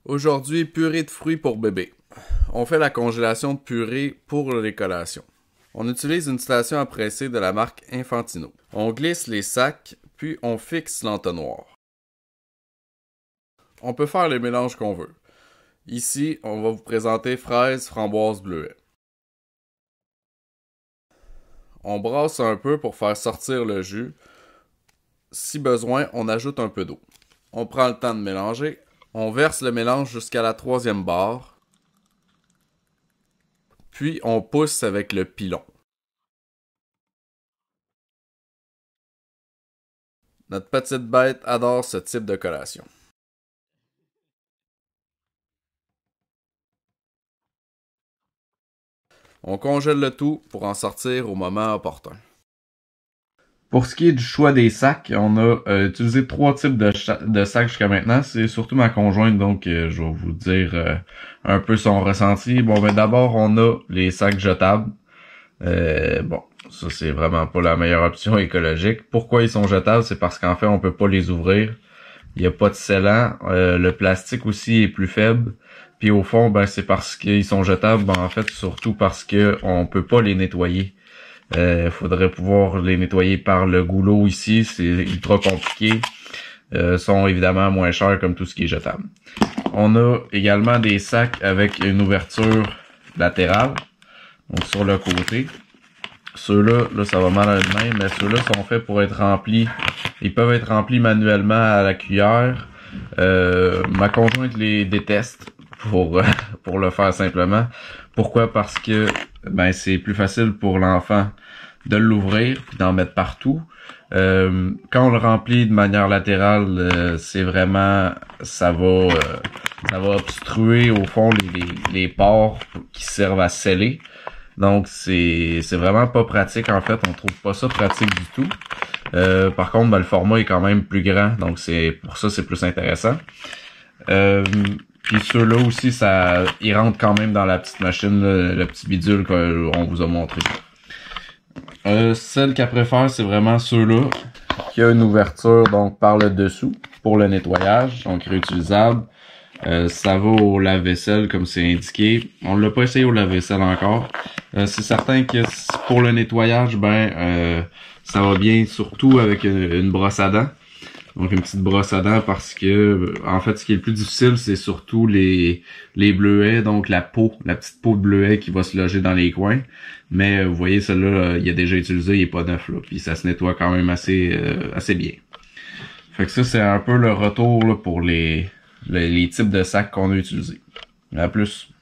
Aujourd'hui, purée de fruits pour bébé. On fait la congélation de purée pour les collations. On utilise une station à presser de la marque Infantino. On glisse les sacs, puis on fixe l'entonnoir. On peut faire les mélanges qu'on veut. Ici, on va vous présenter fraises, framboises, bleuets. On brasse un peu pour faire sortir le jus. Si besoin, on ajoute un peu d'eau. On prend le temps de mélanger. On verse le mélange jusqu'à la 3e barre. Puis on pousse avec le pilon. Notre petite bête adore ce type de collation. On congèle le tout pour en sortir au moment opportun. Pour ce qui est du choix des sacs, on a utilisé 3 types de sacs jusqu'à maintenant. C'est surtout ma conjointe, donc je vais vous dire un peu son ressenti. Bon, ben d'abord, on a les sacs jetables. Bon, ça c'est vraiment pas la meilleure option écologique. Pourquoi ils sont jetables? C'est parce qu'en fait, on peut pas les ouvrir. Il n'y a pas de scellant. Le plastique aussi est plus faible. Puis au fond, ben c'est parce qu'ils sont jetables, ben en fait, surtout parce que on peut pas les nettoyer. Faudrait pouvoir les nettoyer par le goulot ici, c'est ultra compliqué. Sont évidemment moins chers comme tout ce qui est jetable. On a également des sacs avec une ouverture latérale, donc sur le côté. Ceux-là, là, ça va mal à la main, mais ceux-là sont faits pour être remplis. Ils peuvent être remplis manuellement à la cuillère. Ma conjointe les déteste pour le faire simplement. Pourquoi? Parce que ben c'est plus facile pour l'enfant de l'ouvrir puis d'en mettre partout. Quand on le remplit de manière latérale, c'est vraiment ça va obstruer au fond les pores qui servent à sceller. Donc c'est vraiment pas pratique en fait, on trouve pas ça pratique du tout. Par contre, ben, le format est quand même plus grand, donc c'est pour ça c'est plus intéressant. Puis ceux-là aussi, ils rentrent quand même dans la petite machine, le petit bidule qu'on vous a montré. Celle qu'elle préfère, c'est vraiment ceux-là, qui a une ouverture donc par le dessous pour le nettoyage, donc réutilisable. Ça va au lave-vaisselle comme c'est indiqué. On l'a pas essayé au lave-vaisselle encore. C'est certain que pour le nettoyage, ça va bien surtout avec une brosse à dents. Donc une petite brosse à dents parce que en fait ce qui est le plus difficile c'est surtout les bleuets, donc la petite peau de bleuet qui va se loger dans les coins. Mais vous voyez celle-là, il est déjà utilisé, il est pas neuf là, puis ça se nettoie quand même assez bien. Fait que ça c'est un peu le retour là, pour les types de sacs qu'on a utilisés. À plus.